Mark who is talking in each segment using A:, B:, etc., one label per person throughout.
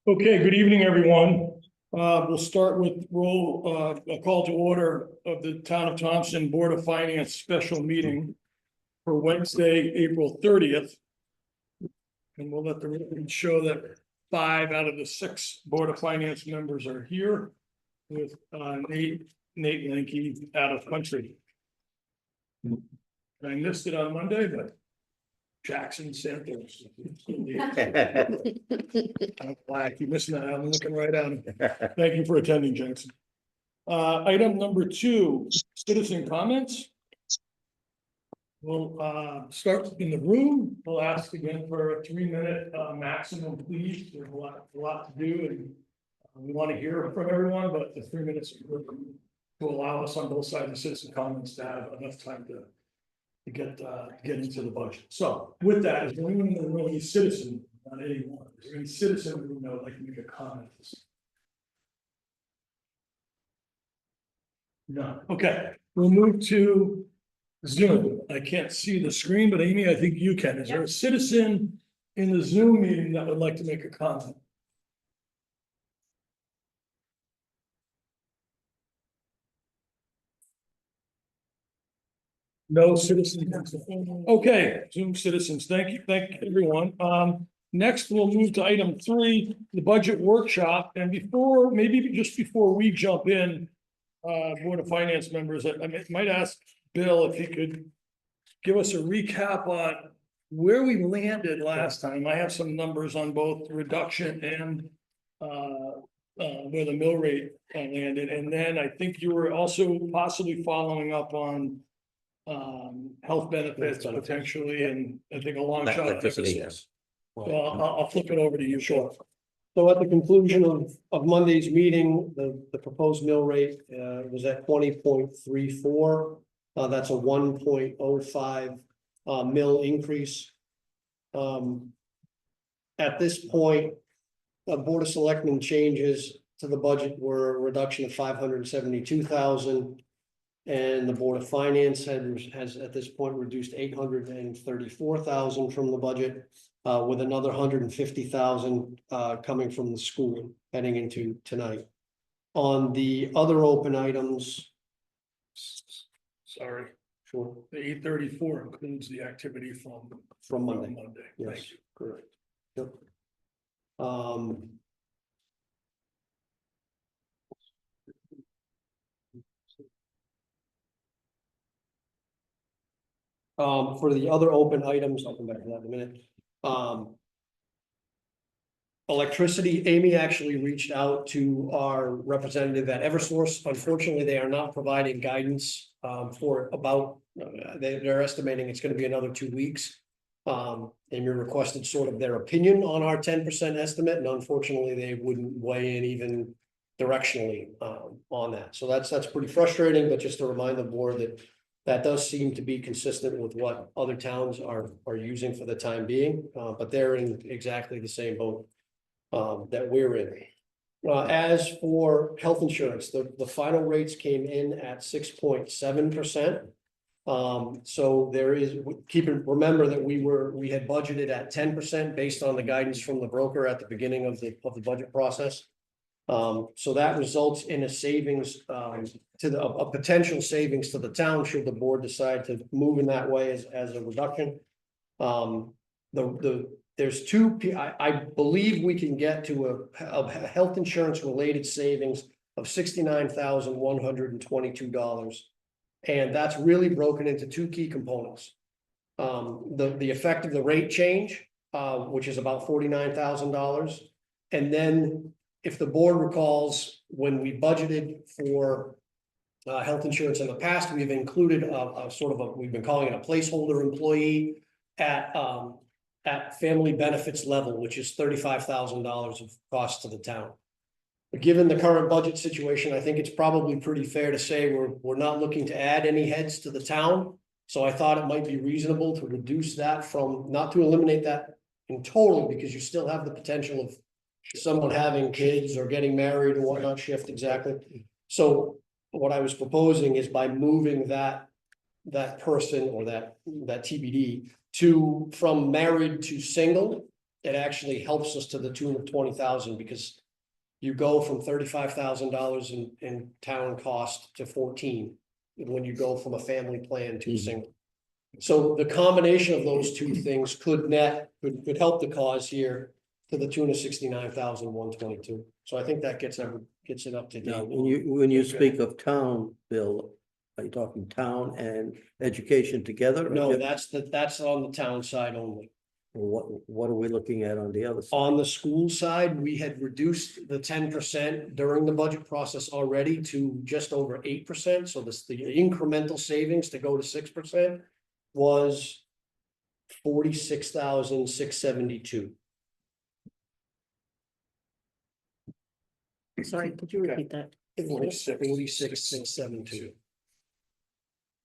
A: Okay, good evening, everyone. We'll start with a call to order of the Town of Thompson Board of Finance special meeting for Wednesday, April 30th. And we'll let the record show that 5 out of the 6 Board of Finance members are here with Nate Linke out of country. I missed it on Monday, but Jackson Santos. I'm black, you missing that, I'm looking right at him. Thank you for attending, Jackson. Item number 2, citizen comments. We'll start in the room. We'll ask again for a 3-minute maximum, please. There's a lot to do, and we want to hear from everyone, but the 3 minutes to allow us on both sides of citizen comments to have enough time to get into the budget. So with that, is there anyone in the room, any citizen, not anyone, is there any citizen in the room that would like to make a comment? No. Okay, we'll move to Zoom. I can't see the screen, but Amy, I think you can. Is there a citizen in the Zoom meeting that would like to make a comment? No citizens. Okay, Zoom citizens, thank you, everyone. Next, we'll move to item 3, the budget workshop. And just before we jump in, Board of Finance members, I might ask Bill if he could give us a recap on where we landed last time. I have some numbers on both reduction and where the mill rate landed. And then I think you were also possibly following up on health benefits potentially, and I think a long shot.
B: Electricity, yes.
A: Well, I'll flip it over to you. Sure.
C: So at the conclusion of Monday's meeting, the proposed mill rate was at 20.34. That's a 1.05 mill increase. At this point, the Board of Selectmen changes to the budget were a reduction of 572,000. And the Board of Finance has at this point reduced 834,000 from the budget, with another 150,000 coming from the school heading into tonight. On the other open items.
A: Sorry,
C: Sure.
A: the 834 includes the activity from
C: Monday.
A: Thank
C: Yes,
A: you.
C: correct. Yep. For the other open items, I'll come back to that in a minute. Electricity, Amy actually reached out to our representative at Eversource. Unfortunately, they are not providing guidance for about, they're estimating it's going to be another 2 weeks. Amy requested sort of their opinion on our 10% estimate, and unfortunately, they wouldn't weigh in even directionally on that. So that's pretty frustrating, but just to remind the board that does seem to be consistent with what other towns are using for the time being, but they're in exactly the same boat that we're in. As for health insurance, the final rates came in at 6.7%. So there is, remember that we had budgeted at 10% based on the guidance from the broker at the beginning of the budget process. So that results in a savings a potential savings to the town should the board decide to move in that way as a reduction. There's two, I believe we can get to a health insurance related savings of $69,122. And that's really broken into 2 key components. The effect of the rate change, which is about $49,000. And then if the board recalls, when we budgeted for health insurance in the past, we've included we've been calling it a placeholder employee at family benefits level, which is $35,000 of cost to the town. But given the current budget situation, I think it's probably pretty fair to say we're not looking to add any heads to the town. So I thought it might be reasonable to reduce that not to eliminate that in total, because you still have the potential of someone having kids or getting married or whatnot shift exactly. So what I was proposing is by moving that person or that TBD from married to single, it actually helps us to the tune of 20,000 because you go from $35,000 in town cost to 14 when you go from a family plan to a single. So the combination of those two things could help the cause here to the tune of 69,122. So I think that gets it up to
B: Now,
C: date.
B: when you speak of town, Bill, are you talking town and education together? or
C: No,
B: just-
C: that's on the town side only.
B: What are we looking at on the other side?
C: On the school side, we had reduced the 10% during the budget process already to just over 8%. So the incremental savings to go to 6% was 46,672.
D: Sorry, could you repeat that?
C: 46,672.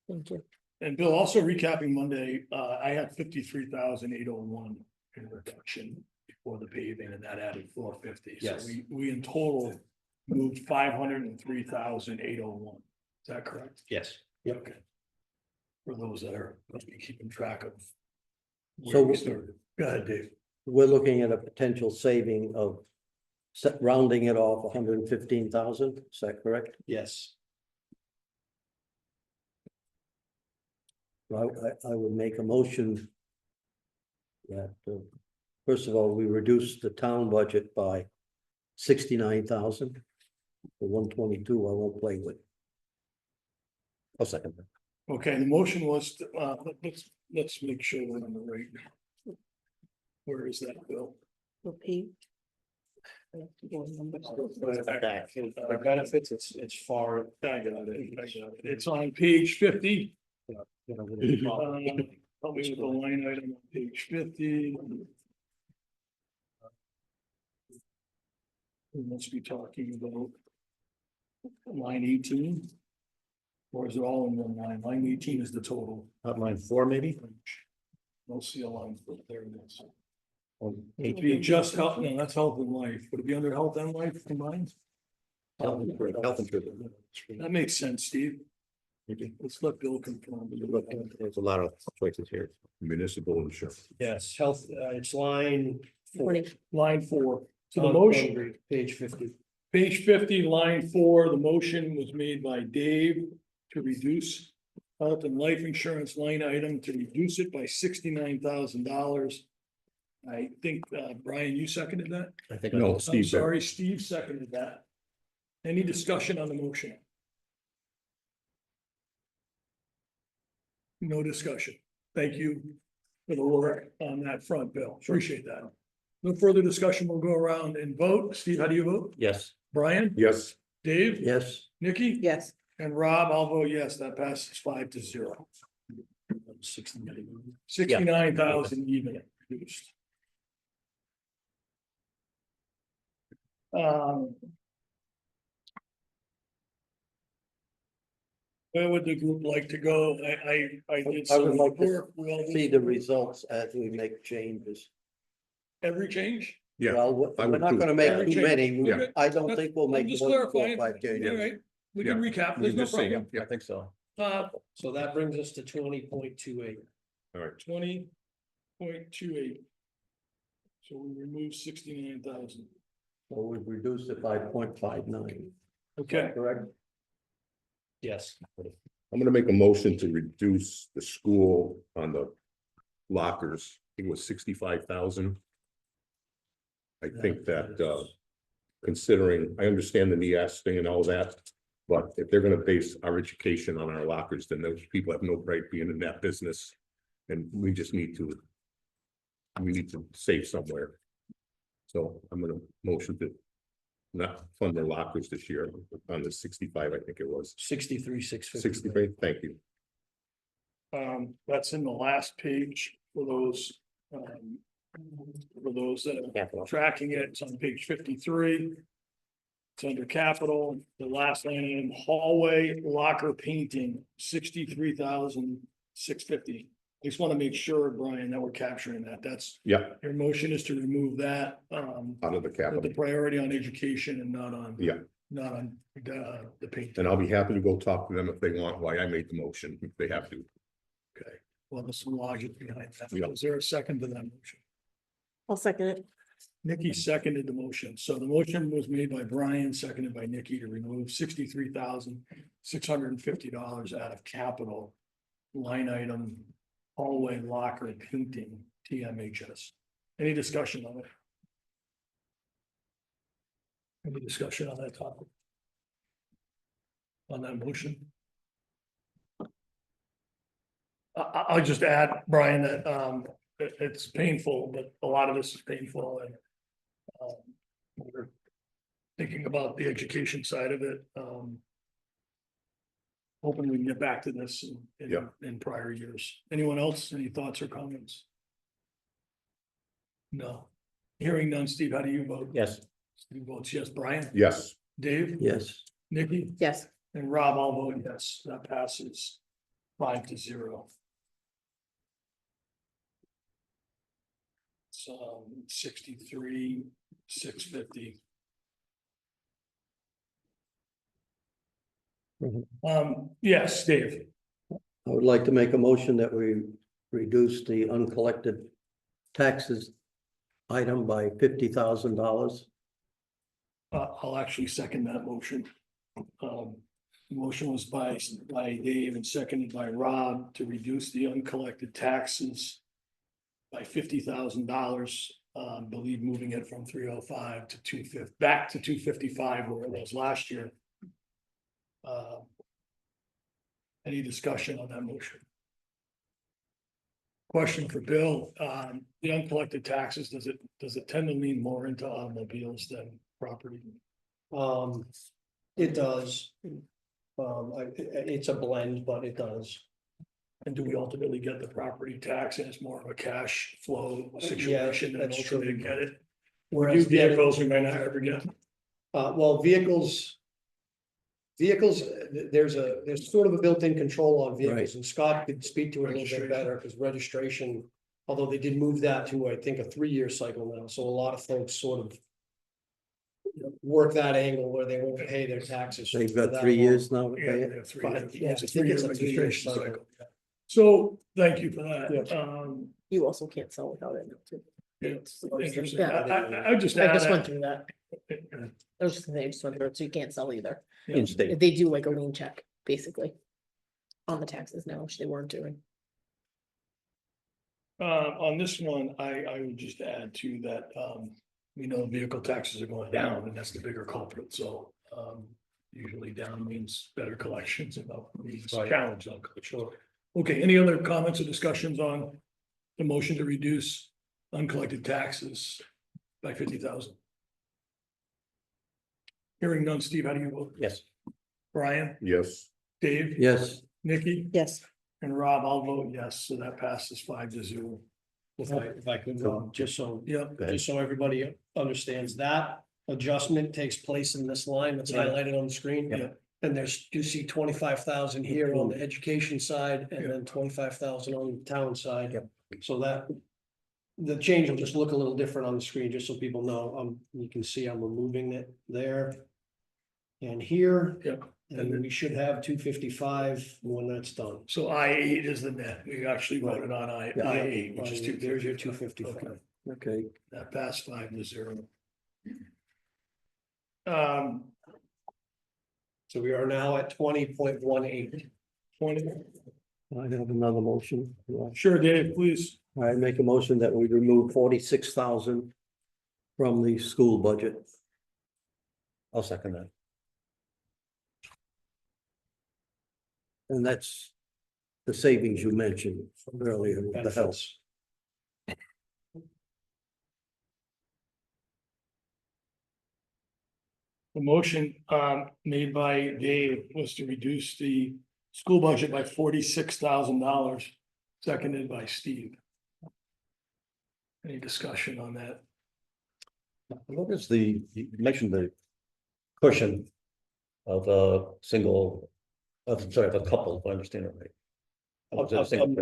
D: Thank you.
A: And Bill, also recapping Monday, I had 53,801 in reduction before the paving, and that added 450.
C: Yes.
A: So we in total moved 503,801. Is that correct?
C: Yes.
A: Okay. For those that are must be keeping track of.
B: So-
A: Where we started. Go ahead, Dave.
B: We're looking at a potential saving of rounding it off 115,000, is that correct?
C: Yes.
B: I would make a motion that, first of all, we reduce the town budget by 69,000. The 122, I won't play with. I'll second that.
A: Okay, the motion was, let's make sure we're on the right. Where is that, Bill?
D: Repeat.
C: The benefits, it's far.
A: I got it. It's on page 50. Help me with the line item on page 50. We must be talking about line 18. Or is it all in one line? Line 18 is the total.
E: Line 4, maybe?
A: We'll see a line, there it is.
E: On
A: It'd be just health, no, that's health and life. Would it be under health and life combined?
E: Health insurance.
A: That makes sense, Steve.
E: Maybe.
A: Let's let Bill confirm.
E: There's a lot of choices here. Municipal insurance.
C: Yes, health, it's line.
D: 20.
A: Line 4. So the
C: on-
A: motion.
C: on Page 50.
A: Page 50, line 4, the motion was made by Dave to reduce health and life insurance line item to reduce it by $69,000. I think, Brian, you seconded that?
E: I think.
A: I'm sorry, Steve seconded that. Any discussion on the motion? No discussion. Thank you for the work on that front, Bill. Appreciate that. No further discussion. We'll go around and vote. Steve, how do you vote?
E: Yes.
A: Brian?
E: Yes.
A: Dave?
B: Yes,
A: Nikki?
D: Yes.
A: And Rob, I'll vote yes. That passes 5-0. 69,000 even reduced. Where would the group like to go? I did.
B: I would
A: some
B: like to
A: work. Well,
B: see the results as we make changes.
A: every change?
E: Yeah.
B: Well,
E: I
B: we're
E: would
B: not
E: too.
B: gonna make
A: Every
B: too
A: change.
B: many.
E: Yeah.
B: I don't think we'll
A: I'm
B: make
A: just
B: more than 4 or
A: clarifying.
B: 5 changes.
A: All right, we can
E: Yeah.
A: recap.
E: We
A: There's no
E: just see,
A: problem.
E: yeah, I think so.
C: So that brings us to 20.28.
E: All right.
A: 20.28. So we remove 69,000.
B: So we've reduced it by 0.59.
A: Okay,
B: Correct?
C: Yes.
E: I'm gonna make a motion to reduce the school on the lockers. I think it was 65,000. I think that, considering, I understand the NEAS thing and all that. But if they're gonna base our education on our lockers, then those people have no right being in that business. And we just need to. We need to save somewhere. So I'm gonna motion to. Not fund their lockers this year on the 65, I think it was.
C: 63,650.
E: 63, thank you.
A: that's in the last page for those that are tracking it. It's on page 53. It's under capital, the last line in hallway locker painting, 63,650. I just want to make sure, Brian, that we're capturing that. That's,
E: Yeah,
A: your motion is to remove that,
E: out of the
A: with
E: capital.
A: the priority on education and not on.
E: Yeah.
A: Not on, the paint.
E: And I'll be happy to go talk to them if they want why I made the motion, if they have to.
A: Okay, well, there's some logic behind that.
E: Yeah.
A: Is there a second to that motion?
D: I'll second it.
A: Nikki seconded the motion. So the motion was made by Brian, seconded by Nikki to remove $63,650 out of capital line item hallway locker painting TMHS. Any discussion on it? Any discussion on that topic? On that motion? I'll just add, Brian, that it's painful, but a lot of this is painful and we're thinking about the education side of it. Hoping we can get back to this
E: Yeah.
A: in prior years. Anyone else? Any thoughts or comments? No. Hearing none. Steve, how do you vote?
B: Yes.
A: Steve votes yes. Brian?
E: Yes,
A: Dave?
B: Yes.
A: Nikki?
D: Yes,
A: And Rob, I'll vote yes. That passes 5-0. So 63,650. Yes, Dave.
B: I would like to make a motion that we reduce the uncollected taxes item by $50,000.
A: I'll actually second that motion. The motion was by Dave and seconded by Rob to reduce the uncollected taxes by $50,000. Believe moving it from 305 to 250, back to 255 where it was last year. Any discussion on that motion? Question for Bill, the uncollected taxes, does it tend to lean more into automobiles than property?
C: It does. It's a blend, but it does.
A: And do we ultimately get the property tax and it's more of a cash flow situation than
C: that's true.
A: ultimately get it? New
C: Whereas
A: vehicles, we might not ever get.
C: well, vehicles, there's sort of a built-in control on
B: Right.
C: vehicles, and Scott could speak to it a little bit
A: Registration.
C: better, because registration, although they did move that to, I think, a 3-year cycle now, so a lot of folks sort of work that angle where they won't pay their taxes.
B: They've
C: for
B: got
C: that
B: 3
C: long.
B: years now to
A: Yeah,
B: pay
A: they
B: it.
A: have 3
C: Fine,
A: years.
C: yeah,
A: It's a
C: I think it's
A: 3-year
C: a 3-year
A: registration
C: cycle.
A: cycle. So, thank you for that.
C: Yeah.
D: you also can't sell without it. too.
A: Interesting.
D: Yeah.
A: I just
D: I
A: add
D: just went
A: that.
D: through that. I was just gonna say, I just went through it, so you can't sell either.
A: Yeah.
B: In-state.
D: They do like a lien check, basically. On the taxes now, which they weren't doing.
A: On this one, I would just add to that, we know vehicle taxes are going down and that's the bigger culprit, so, usually down means better collections and up means
C: Right.
A: challenge on collections. Okay, any other comments or discussions on the motion to reduce uncollected taxes by 50,000? Hearing none, Steve, how do you vote?
B: Yes.
A: Brian,
E: yes,
A: Dave?
B: Yes.
A: Nikki?
D: Yes,
A: And Rob, I'll vote yes, so that passes 5-0.
C: If I could, just so
A: Yep,
B: Go ahead.
C: just so everybody understands, that adjustment takes place in this line that's
A: Yeah.
C: highlighted on the screen.
A: Yeah.
C: And there's, you see 25,000 here on the education side
A: Yeah.
C: and then 25,000 on the town side.
B: Yep.
C: So that, the change will just look a little different on the screen, just so people know, you can see I'm removing it there. And here,
A: yep.
C: and we should have 255 when that's done.
A: So I-8 is the net. We actually
C: Right.
A: voted on
B: Yeah.
A: I-8, which is
C: There's your
A: 255.
C: 255.
B: Okay.
A: That passed 5-0.
C: So we are now at 20.18.
A: 20,
B: I have another motion.
A: sure, Dave, please.
B: I make a motion that we remove 46,000 from the school budget. I'll second that. And that's the savings you mentioned earlier, with the health.
C: Benefits.
A: The motion made by Dave was to reduce the school budget by $46,000, seconded by Steve. Any discussion on that?
F: What is you mentioned the cushion of a single, of a couple, if I understand it right. Of a single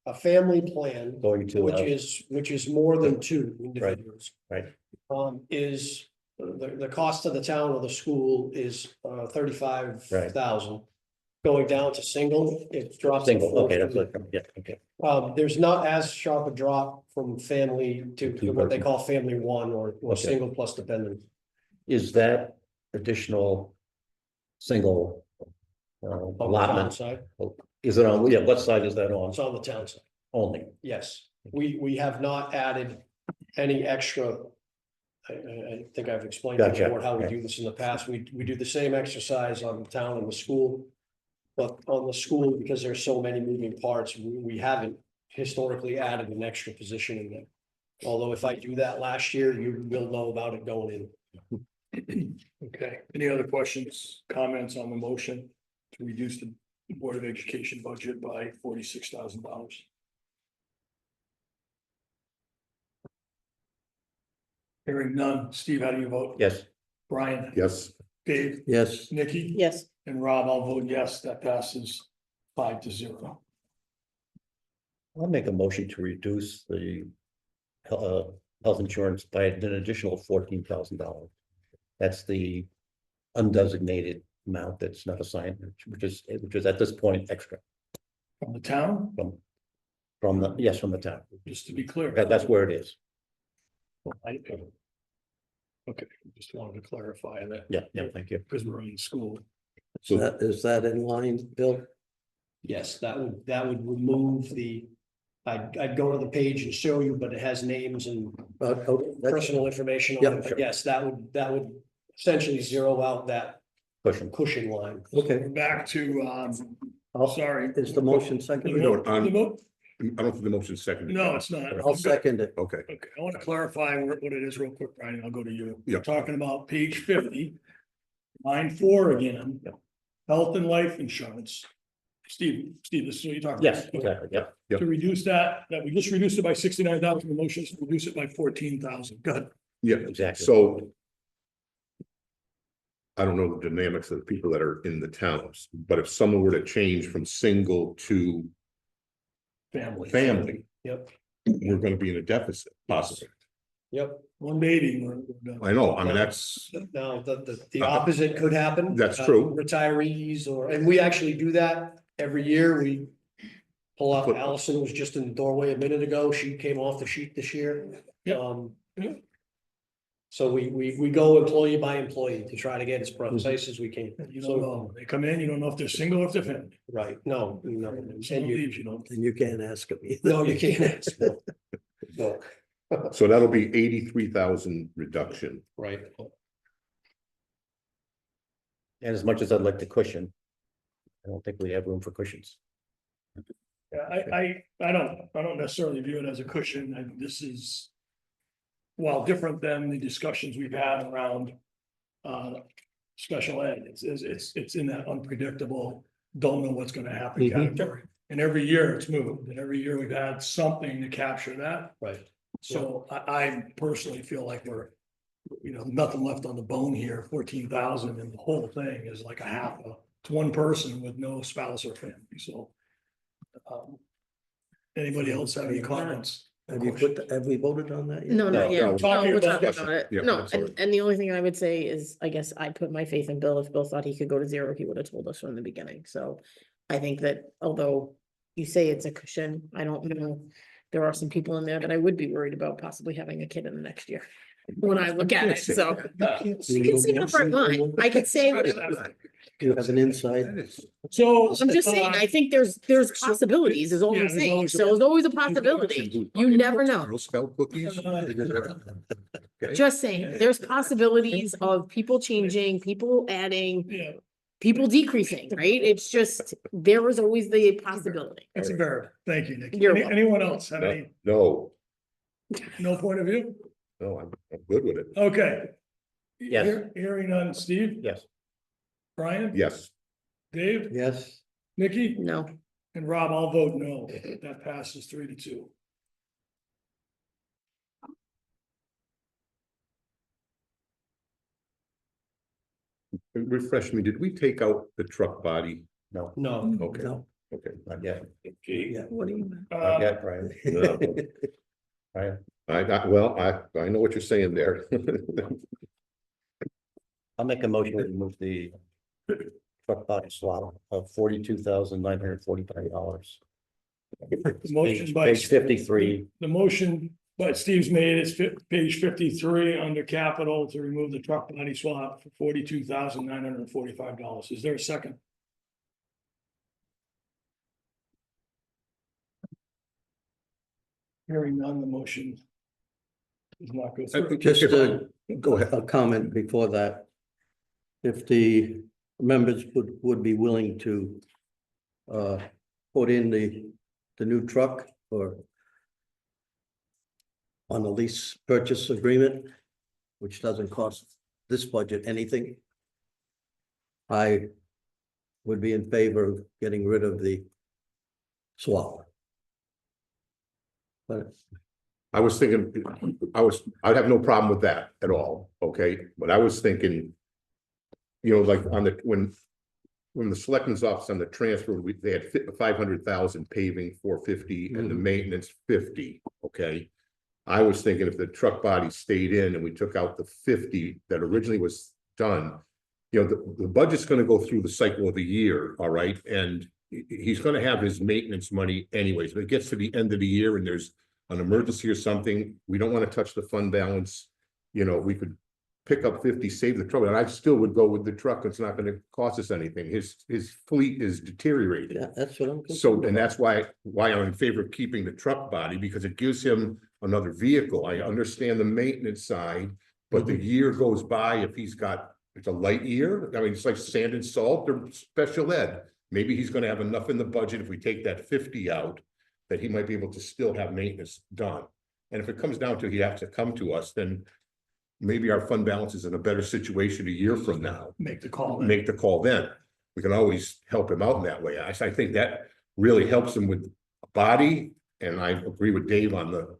C: A family plan,
F: Going to,
C: which is more than two individuals.
F: right.
C: Is, the cost of the town or the school is 35,000. going down to single, it drops. to
F: Single, okay, that's
C: 14.
F: what, yeah, okay.
C: There's not as sharp a drop from family to what they call family one or
F: Okay.
C: single plus dependent.
F: Is that additional single
C: On the town
F: allotment?
C: side,
F: Is it on, yeah, what side is that on?
C: it's on the town side.
F: Only?
C: Yes, we have not added any extra. I think I've explained to the
F: Gotcha,
C: board how we
F: okay.
C: do this in the past. We do the same exercise on the town and the school. But on the school, because there's so many moving parts, we haven't historically added an extra position in there. Although if I do that last year, you will know about it going in.
A: Okay, any other questions, comments on the motion to reduce the Board of Education budget by $46,000? Hearing none. Steve, how do you vote?
F: Yes,
A: Brian?
E: Yes,
A: Dave?
B: Yes,
A: Nikki?
D: Yes,
A: And Rob, I'll vote yes, that passes 5-0.
F: I'll make a motion to reduce the health insurance by an additional $14,000. That's the undesignated amount that's not assigned, which is at this point extra
A: From the town,
F: from the, yes, from the town.
A: just to be clear.
F: That's where it is.
A: Okay, just wanted to clarify that,
F: Yeah, yeah, thank you.
A: because we're in school.
B: so is that in line, Bill?
C: Yes, that would remove the, I'd go to the page and show you, but it has names and
B: Okay, that's-
C: personal information on
B: Yep,
C: it. But
F: sure.
C: yes, that would essentially zero out that
F: Cushion.
C: cushion line.
B: Okay,
A: We're back to,
B: I'll-
A: sorry.
B: is the motion
A: The
B: seconded?
A: vote- the vote-
E: I don't think the motion's seconded.
A: No, it's not.
B: I'll second it.
E: Okay,
A: Okay, I want to clarify what it is real quick, Brian, and I'll go to you.
E: Yeah.
A: We're talking about page 50. Line 4 again.
F: Yeah.
A: Health and life insurance. Steve, this is what you're talking about.
F: Yes, exactly, yeah.
E: Yep.
A: To reduce that we just reduced it by 69,000, the motion is to reduce it by 14,000. Good.
E: yeah,
F: Exactly.
E: so. I don't know the dynamics of the people that are in the towns, but if someone were to change from single to
A: Family.
E: family,
C: Yep,
E: we're gonna be in a deficit, possibly.
C: yep.
A: One baby. we're done.
E: I know, I mean, that's,
C: Now, the opposite could happen.
E: That's true.
C: Retirees and we actually do that every year. We pull out,
E: But-
C: Allison was just in the doorway a minute ago. She came off the sheet this year.
A: Yep. Yep.
C: So we go employee by employee to try to get as precise as we can.
A: You don't know. They come in, you don't know if they're single or if they're family.
C: Right, no, no.
A: Some
C: And you,
A: leaves, you don't.
B: And you can't ask him either.
C: no, you can't ask. No,
E: so that'll be 83,000 reduction.
C: right.
F: And as much as I'd like to cushion, I don't think we have room for cushions.
A: Yeah, I don't necessarily view it as a cushion, and this is. While different than the discussions we've had around. Special ed, it's in that unpredictable, don't know what's gonna happen
B: Mhm.
A: category. And every year it's moved, and every year we've had something to capture that,
C: Right.
A: so I personally feel like we're. Nothing left on the bone here, 14,000, and the whole thing is like it's one person with no spouse or family, so. Anybody else have any comments?
B: Have we voted on that yet?
D: no, not
F: No,
D: yet.
E: no,
D: No,
A: talking
D: we're
A: about-
D: talking about it.
E: Yeah,
D: No,
E: that's all right.
D: and the only thing I would say is, I guess I put my faith in Bill. If Bill thought he could go to 0, he would have told us from the beginning. So I think that although you say it's a cushion, I don't know. There are some people in there that I would be worried about possibly having a kid in the next year. When I look at it, so. You can say whatever I want. I could say whatever.
B: Do you have an insight?
A: So.
D: I'm just saying, I think there's possibilities is all
A: Yeah,
D: I'm
A: there's
D: saying.
A: always a-
D: So there's always a possibility. You never know.
E: Girl Scout cookies?
D: Just saying, there's possibilities of people changing, people adding,
A: Yeah,
D: people decreasing, right? It's just, there is always the possibility.
A: it's a verb. Thank you, Nikki.
D: You're
A: Any-
D: welcome.
A: Anyone else have any,
E: No,
A: no point of view?
E: no, I'm good with it.
A: Okay.
F: Yes.
A: Hearing on Steve,
F: Yes,
A: Brian,
E: Yes,
A: Dave,
B: Yes,
A: Nikki,
D: No,
A: and Rob, I'll vote no. That passes 3-2.
E: refresh me, did we take out the truck body?
F: no,
C: No,
E: Okay,
B: no,
E: okay.
F: not yet,
B: yeah.
D: what do you?
F: not
A: Uh,
F: yet, Brian.
E: No.
F: Brian,
E: I know what you're saying there.
F: I'll make a motion to remove the truck body swap of $42,945.
A: Motion by.
F: Page 53.
A: The motion by Steve's made, it's page 53 under capital to remove the truck body swap for $42,945. Is there a second? Hearing none, the motion does not go through.
B: Just
E: Go ahead.
B: a comment before that. If the members would be willing to put in the new truck or on the lease purchase agreement, which doesn't cost this budget anything, I would be in favor of getting rid of the swap. But
E: I was thinking, I'd have no problem with that at all, okay? But I was thinking, you know, like on the, when the selectmen's office on the transfer, they had 500,000 paving, 450, and the maintenance 50, okay? I was thinking if the truck body stayed in and we took out the 50 that originally was done, you know, the budget's gonna go through the cycle of the year, all right? And he's gonna have his maintenance money anyways, but it gets to the end of the year and there's an emergency or something, we don't want to touch the fund balance. You know, we could pick up 50, save the trouble, and I still would go with the truck. It's not going to cost us anything. His fleet is deteriorating.
B: yeah, that's what I'm.
E: So, and that's why I'm in favor of keeping the truck body, because it gives him another vehicle. I understand the maintenance side, but the year goes by if he's got, it's a light year. I mean, it's like sand and salt or special ed. Maybe he's going to have enough in the budget if we take that 50 out, that he might be able to still have maintenance done. And if it comes down to he has to come to us, then maybe our fund balance is in a better situation a year from now.
A: Make the call. then.
E: Make the call then. We can always help him out in that way. I think that really helps him with a body, and I agree with Dave on the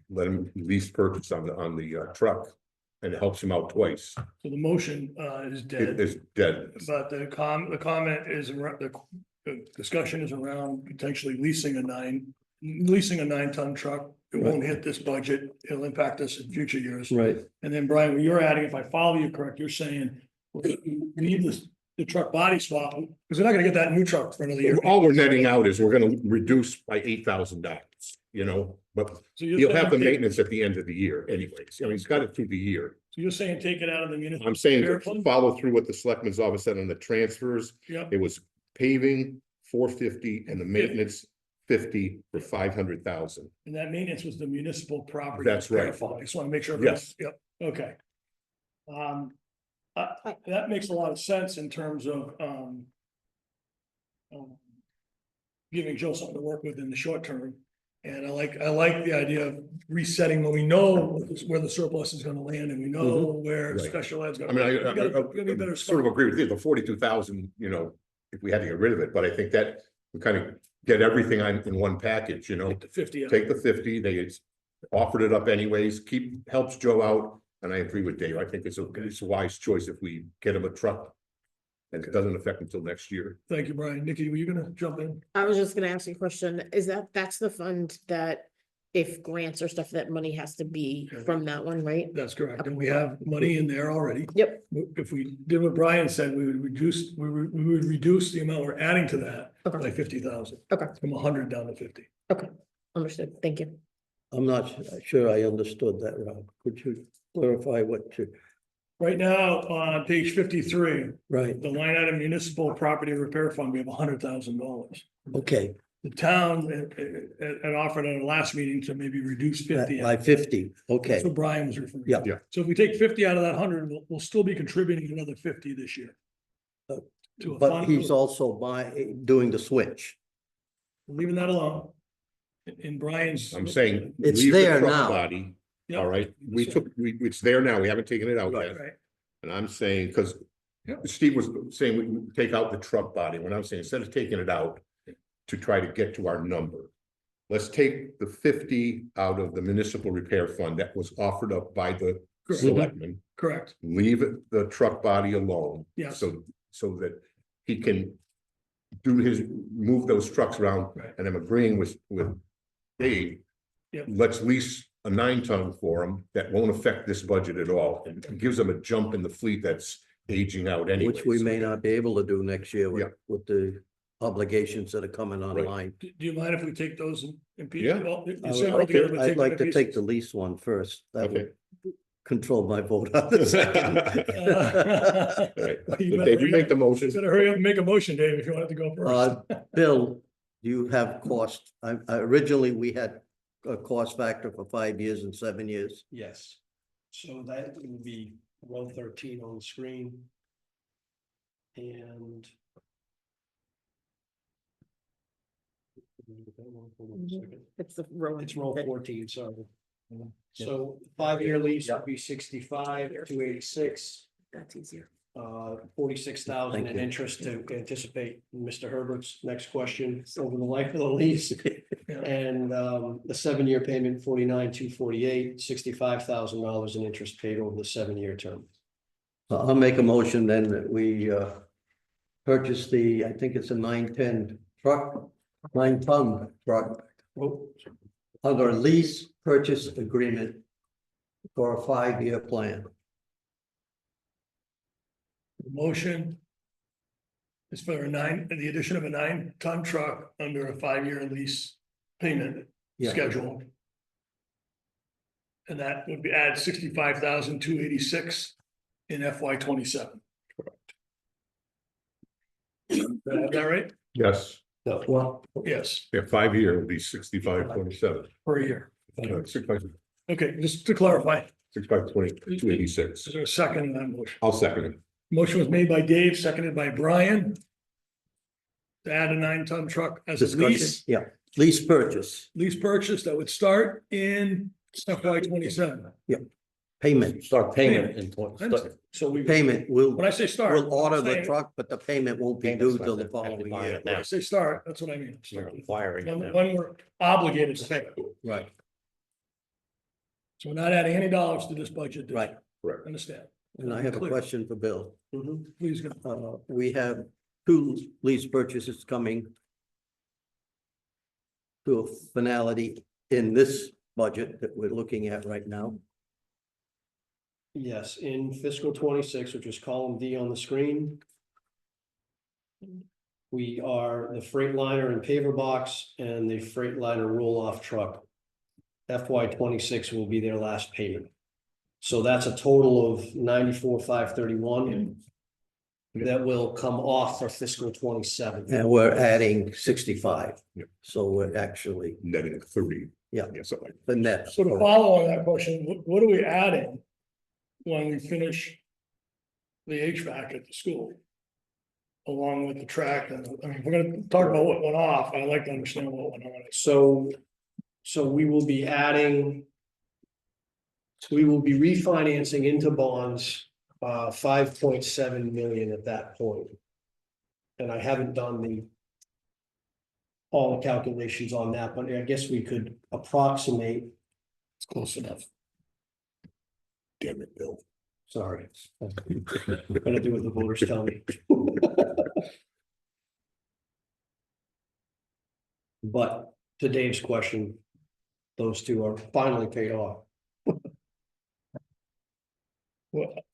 E: let him lease purchase on the truck, and it helps him out twice.
A: So the motion is
E: It
A: dead,
E: is dead.
A: but the comment is, the discussion is around potentially leasing a 9-ton truck. It won't hit this budget. It'll impact us in future years.
B: Right,
A: And then Brian, what you're adding, if I follow you correct, you're saying we need the truck body swap, because we're not gonna get that new truck for another year.
E: All we're netting out is we're gonna reduce by $8,000, you know, but
A: So you're
E: he'll have the
A: saying
E: maintenance at the end of the year anyways. I mean, he's got it through the year.
A: So you're saying take it out of the municipal.
E: I'm saying
A: repair fund?
E: follow through what the selectman's office said on the transfers.
A: Yep,
E: It was paving 450 and the maintenance 50 for 500,000.
A: and that maintenance was the municipal property.
E: That's
A: repair
E: right.
A: fund. I just wanna make sure.
E: Yes.
A: Yep, okay. That makes a lot of sense in terms of, giving Joe something to work with in the short term. And I like the idea of resetting when we know where the surplus is gonna land and we know where
E: Right.
A: special ed's
E: I
A: gonna.
E: mean,
A: we gotta be better
E: I sort of agree with you, the 42,000, you know, if we had to get rid of it, but I think that we kind of get everything in one package, you know?
A: Take the 50 out.
E: Take the 50, they offered it up anyways, helps Joe out, and I agree with Dave, I think it's a wise choice if we get him a truck. And it doesn't affect until next year.
A: Thank you, Brian. Nikki, were you gonna jump in?
D: I was just gonna ask you a question. Is that's the fund that if grants or stuff, that money has to be from that one, right?
A: That's correct. And we have money in there already.
D: Yep.
A: If we did what Brian said, we would reduce the amount we're adding to that
D: Okay.
A: by 50,000.
D: Okay.
A: From 100 down to 50.
D: Understood. Thank you.
B: I'm not sure I understood that, Rob. Could you clarify what you,
A: Right now, on page 53,
B: right,
A: the line item municipal property repair fund, we have $100,000.
B: okay,
A: The town had offered at our last meeting to maybe reduce 50.
B: by 50,
A: That's
B: okay,
A: what Brian was referring to.
B: Yeah.
E: Yeah.
A: So if we take 50 out of that 100, we'll still be contributing another 50 this year.
B: Uh,
A: To a
B: but
A: fund,
B: he's also doing the switch.
A: leaving that alone. In Brian's.
E: I'm saying.
B: It's
E: leave the
B: there
E: truck
B: now.
E: Body,
A: Yeah.
E: all right,
A: That's right.
E: it's there now, we haven't taken it out yet.
A: Right,
E: And I'm saying, because
A: Yeah.
E: Steve was saying we would take out the truck body, when I'm saying, instead of taking it out to try to get to our number, let's take the 50 out of the municipal repair fund that was offered up by the
A: Correct.
E: selectmen,
A: correct.
E: leave the truck body alone.
A: Yes.
E: So that he can move those trucks around,
A: Right.
E: and I'm agreeing with Dave.
A: Yep.
E: Let's lease a 9-ton for him that won't affect this budget at all, and gives them a jump in the fleet that's aging out anyway.
B: which we may not be able to do next year
E: Yeah.
B: with the obligations that are coming online.
A: Do you mind if we take those in pieces?
E: Yeah.
A: Well, you
B: I
A: said
B: would-
A: altogether, but
B: I'd like
A: them
B: to
A: in
B: take the
A: pieces.
B: lease one first. That
E: Okay.
B: would control my vote on the second.
E: All right.
A: You
E: So
A: better
E: Dave, you
A: hurry
E: make
A: up.
E: the motion.
A: Better hurry up and make a motion, Dave, if you wanted to go first.
B: Bill, you have cost, originally we had a cost factor for 5 years and 7 years.
C: Yes, so that would be 113 on the screen. And.
D: It's the row.
C: It's row
D: that-
C: 14, sorry. So 5-year lease would be 65, 286,
D: That's easier.
C: 46,000
B: Thank
C: in
B: you.
C: interest to anticipate Mr. Herbert's next question over the life of the lease. And the 7-year payment, 49,248, $65,000 in interest paid over the 7-year term.
B: I'll make a motion then that we purchase the, I think it's a 910 truck, 9-ton truck,
C: Well,
B: under a lease purchase agreement for a 5-year plan.
A: Motion is for the addition of a 9-ton truck under a 5-year lease payment
B: Yeah.
A: schedule. And that would be add 65,286 in FY 27. Is that right?
E: Yes,
C: no,
B: Well,
A: Yes,
E: yeah, 5-year will be 65.27.
A: per year.
E: 65,
A: Okay, just to clarify,
E: 286.
A: is there a second on that motion?
E: I'll second it.
A: Motion was made by Dave, seconded by Brian. To add a 9-ton truck as a
B: discussion, yeah, lease purchase,
A: lease purchase that would start in FY 27.
B: payment,
F: Start payment in twenty.
A: So we,
B: payment will,
A: when I say start.
B: we'll order
A: I'm
B: the
A: saying-
B: truck, but the payment won't be
F: Payment's
B: due
F: not
B: till the
F: gonna have to
B: following
F: buy
B: year.
F: it
A: When I
F: now.
A: say start, that's what I mean.
F: You're
A: Start.
F: requiring it now.
A: When we're obligated to pay. it.
B: Right,
A: So we're not adding any dollars to this budget. this
B: right.
A: year.
E: Correct.
A: Understand?
B: And I have a
A: Clear.
B: question for Bill.
C: mhm.
A: Please go.
B: We have 2 lease purchases coming to a finality in this budget that we're looking at right now.
C: Yes, in fiscal 26, which is column D on the screen. We are the Freightliner and paver box and the Freightliner roll-off truck. FY 26 will be their last payment. So that's a total of 94,531. That will come off for fiscal 27.
B: And we're adding 65.
E: Yep.
B: So we're actually
E: Netting 30.
B: Yeah.
E: Something like
B: the net.
A: So to follow on that question, what are we adding when we finish the HVAC at the school? Along with the track, and I mean, we're gonna talk about what went off, I'd like to understand what went on.
C: So we will be adding. We will be refinancing into bonds, 5.7 million at that point. And I haven't done all the calculations on that, but I guess we could approximate,
A: It's close enough.
E: Damn it, Bill.
C: sorry. I'm gonna do what the voters tell me. But to Dave's question, those two are finally paid off.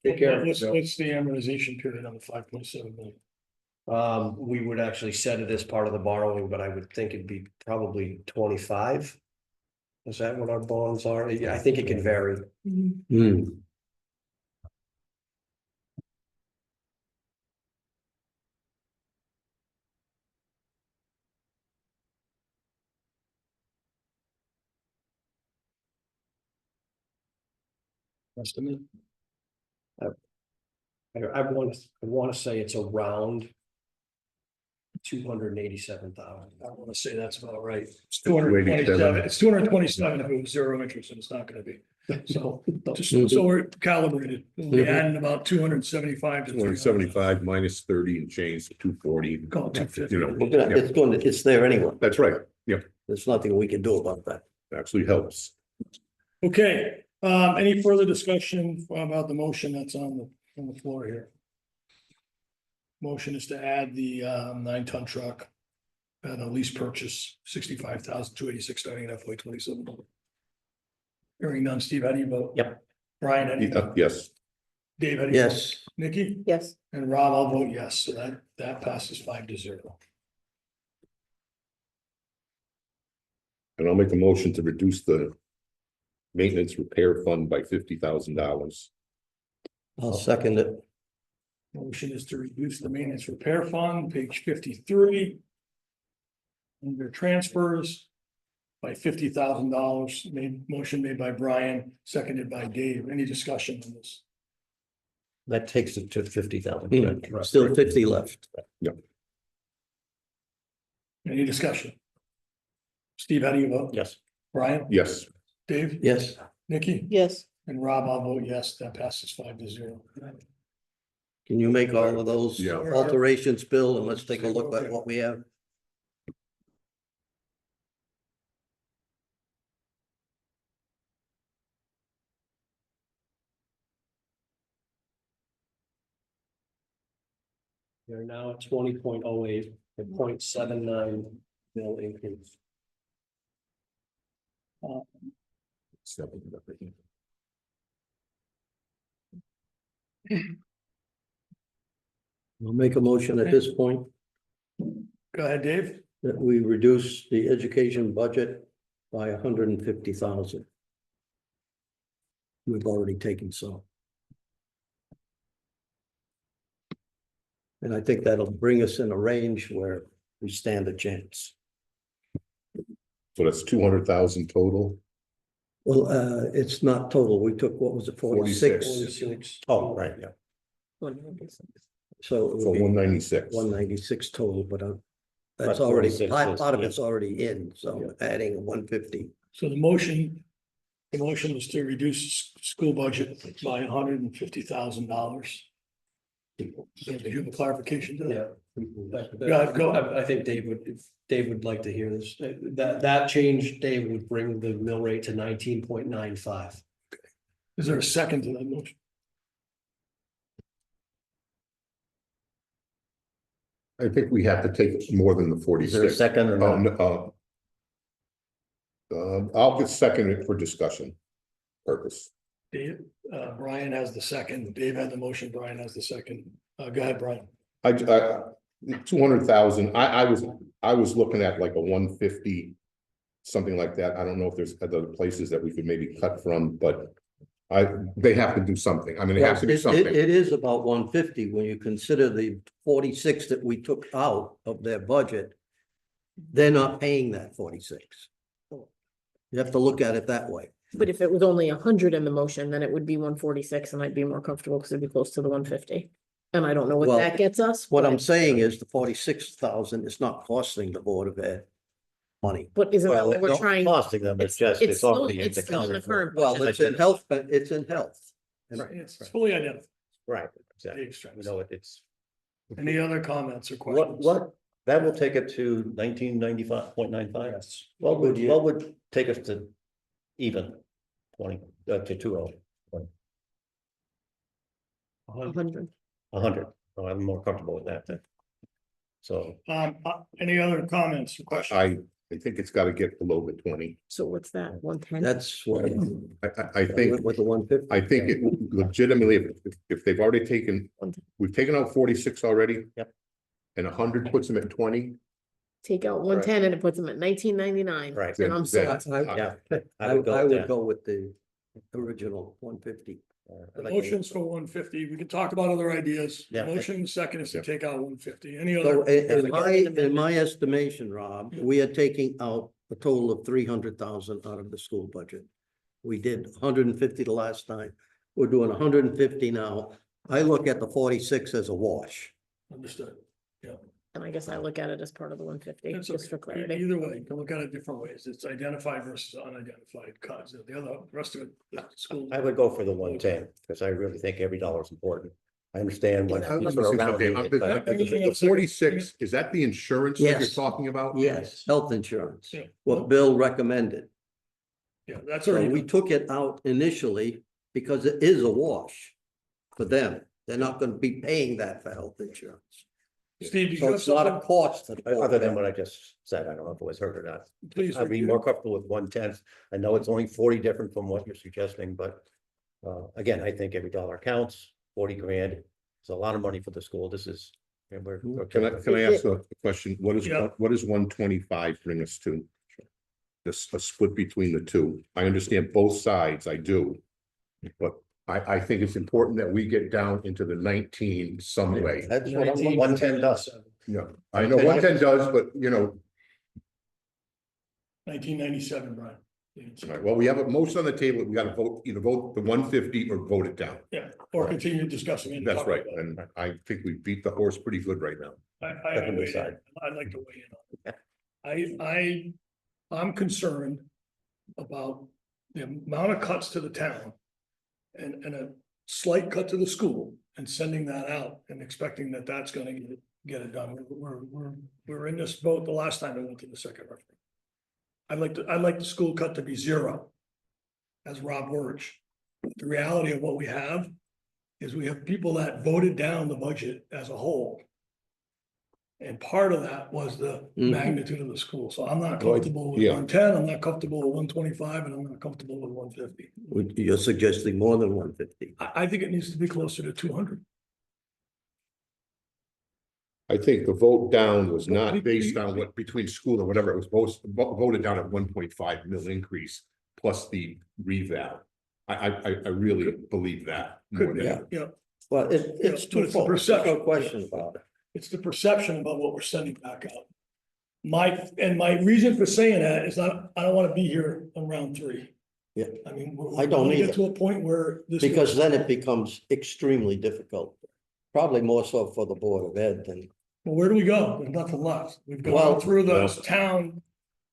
C: Take care of
A: What's
C: yourself.
A: the amortization period on the 5.7 million?
C: We would actually set it as part of the borrowing, but I would think it'd be probably 25. Is that what our bonds are? Yeah, I think it can vary.
B: Hmm.
A: Estimate?
C: I want to say it's around 287,000.
A: I wanna say that's about right. It's
E: 287.
A: 227, it's 227 if it was zero interest, and it's not gonna be. So, just so we're calibrated, we'll be adding about 275 to 300.
E: 275 minus 30 and change to 240.
A: Call it 250.
E: You know,
B: We're gonna,
E: yeah,
B: it's there anyway.
E: that's right. Yeah,
B: There's nothing we can do about that.
E: actually helps.
A: Okay, any further discussion about the motion that's on the floor here? Motion is to add the 9-ton truck and a lease purchase, 65,286 starting in FY 27. Hearing none, Steve, how do you vote?
F: Yep.
A: Brian, how do you vote?
E: Yes,
A: Dave, how do you vote?
B: Yes,
A: Nikki?
D: Yes,
A: And Rob, I'll vote yes, so that passes 5-0.
E: And I'll make a motion to reduce the maintenance repair fund by $50,000.
B: I'll second it.
A: Motion is to reduce the maintenance repair fund, page 53. Under transfers by $50,000, motion made by Brian, seconded by Dave. Any discussion on this?
F: That takes it to 50,000.
B: Still 50 left.
A: Any discussion? Steve, how do you vote?
F: Yes.
A: Brian?
E: Yes,
A: Dave?
B: Yes,
A: Nikki?
D: yes,
A: And Rob, I'll vote yes, that passes 5-0.
B: can you make all of those
E: Yeah.
B: alterations, Bill, and let's take a look at what we have?
C: You're now at 20.08, a 0.79 mil increase.
B: We'll make a motion at this point
A: Go ahead, Dave.
B: that we reduce the education budget by 150,000. We've already taken some. And I think that'll bring us in a range where we stand a chance.
E: so that's 200,000 total.
B: Well, it's not total. We took, what was it, 46?
C: 46.
F: Oh, right, yeah.
D: 196.
B: So it
E: So
B: would be
E: 196.
B: 196 total, but that's
F: But
B: already,
F: 46
B: part
F: is-
B: part of
F: yeah.
B: it's already in, so adding 150.
A: So the motion is to reduce school budget by $150,000. Do you have a clarification to that?
C: Yeah.
A: Go ahead.
C: I think Dave would like to hear this. That change, Dave, would bring the mill rate to 19.95.
A: Is there a second to that motion?
E: I think we have to take more than the
F: Is there a
E: 46.
F: second or not?
E: I'll just second it for discussion purpose.
A: Dave, Brian has the second. Dave had the motion. Brian has the second. Go ahead, Brian.
E: 200,000, I was looking at like a 150. Something like that. I don't know if there's other places that we could maybe cut from, but they have to do something. I mean, it has to be something.
B: It is about 150 when you consider the 46 that we took out of their budget. They're not paying that 46. You have to look at it that way.
D: But if it was only 100 in the motion, then it would be 146 and I'd be more comfortable because it'd be close to the 150. And I don't know what
B: Well,
D: that gets us.
B: What
D: but-
B: I'm saying is the 46,000 is not costing the Board of Ed money.
D: But isn't that
F: Well,
D: what we're
F: it's
D: trying?
F: costing them, it's just, it's
D: still-
F: already.
D: it's still in the current
B: Well,
D: budget.
B: it's in health, but it's in health. And
A: It's fully identified.
F: Right, exactly.
A: Dave's trying to
F: You
A: say.
F: know, it's,
A: Any other comments or questions?
F: what, that will take it to 1995.95.
C: Yes.
F: What
B: Good year.
F: would take us to even 20, to 20,
D: 100.
F: 100? Oh, I'm more comfortable with that then. So,
A: Any other comments or questions?
E: I think it's gotta get below the 20.
D: So what's that? 110?
B: that's what.
E: I think,
B: With the 150.
E: I think it legitimately, if they've already taken, we've taken out 46 already.
F: Yep.
E: And 100 puts them at 20.
D: Take out 110 and it puts them at 1999.
F: right,
D: And I'm
E: Then-
D: sold.
F: yeah.
B: I would go with the original 150.
A: The motion's for 150. We can talk about other ideas.
F: Yeah.
A: Motion second is to
E: Yeah.
A: take out 150. Any
B: So
A: other?
B: in my estimation, Rob, we are taking out a total of 300,000 out of the school budget. We did 150 the last time. We're doing 150 now. I look at the 46 as a wash.
A: Understood.
D: And I guess I look at it as part of the 150,
A: That's
D: just for
A: okay.
D: clarity.
A: Either way, you can look at it different ways. It's identified versus unidentified cuts. The other, rest of it, the school.
F: I would go for the 110, because I really think every dollar is important. I understand what.
E: Okay,
F: sort of rounding it, but-
E: the 46, is that the insurance that you're
B: Yes.
E: talking about?
B: Yes, health insurance,
A: Yeah.
B: what Bill recommended.
A: Yeah, that's
B: So
A: already.
B: we took it out initially because it is a wash for them. They're not gonna be paying that for health insurance.
A: Steve, you
B: So
A: have
B: it's not a
A: something?
B: cost. to the Board
F: Other
B: of
F: than
B: Ed.
F: what I just said, I don't know if it was heard or not.
A: Please.
F: I'd be
A: repeat
F: more
A: it.
F: comfortable with 110. I know it's only 40 different from what you're suggesting, but again, I think every dollar counts. 40 grand. It's a lot of money for the school. This is. And we're.
E: Can I ask a question?
A: Yeah.
E: What does 125 bring us to? This, a split between the two. I understand both sides, I do. But I think it's important that we get down into the 19 some way.
F: That's what I'm, 110 does.
E: Yeah, I know 110 does, but you know,
A: 1997, Brian.
E: right, well, we have a motion on the table. We gotta vote, either vote the 150 or vote it down.
A: Yeah, or continue discussing it. and
E: That's
A: talking
E: right,
A: about it.
E: and I think we beat the horse pretty good right now.
F: Definitely decide.
A: I'd like to weigh in on it. I'm concerned about the amount of cuts to the town. And a slight cut to the school and sending that out and expecting that that's gonna get it done. We're in this boat the last time we went to the second referendum. I'd like the school cut to be 0. As Rob Wirch. The reality of what we have is we have people that voted down the budget as a whole. And part of that was the magnitude of the school. So I'm not comfortable with
E: yeah.
A: 110, I'm not comfortable with 125, and I'm not comfortable with 150.
B: You're suggesting more than 150.
A: I think it needs to be closer to 200.
E: I think the vote down was not based on what between school or whatever, it was voted down at 1.5 mil increase plus the reval. I really believe that. more
A: Could be,
E: than-
A: yeah.
B: Well, it's
A: But it's the
B: twofold. There's
A: perception.
B: no question about it.
A: It's the perception about what we're sending back out. My reason for saying that is I don't want to be here on round 3.
B: Yeah.
A: I mean,
B: I don't
A: we're
B: either.
A: get to a point where this.
B: Because then it becomes extremely difficult. Probably more so for the Board of Ed than,
A: Well, where do we go? There's nothing left. We've
B: Well,
A: gone through the
E: well-
A: town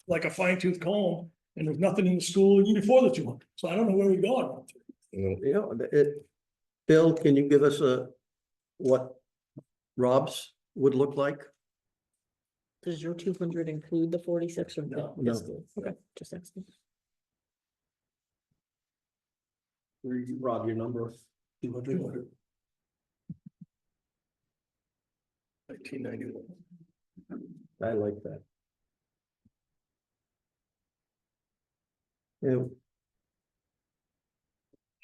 A: like a fine tooth comb, and there's nothing in the school even before the 200. So I don't know where we go on round 3.
E: You know,
B: Bill, can you give us what Rob's would look like?
D: Does your 200 include the 46 or no?
B: No.
D: Okay, just asking.
C: Rob, your number, 200.
A: 1991.
B: I like that. Yeah.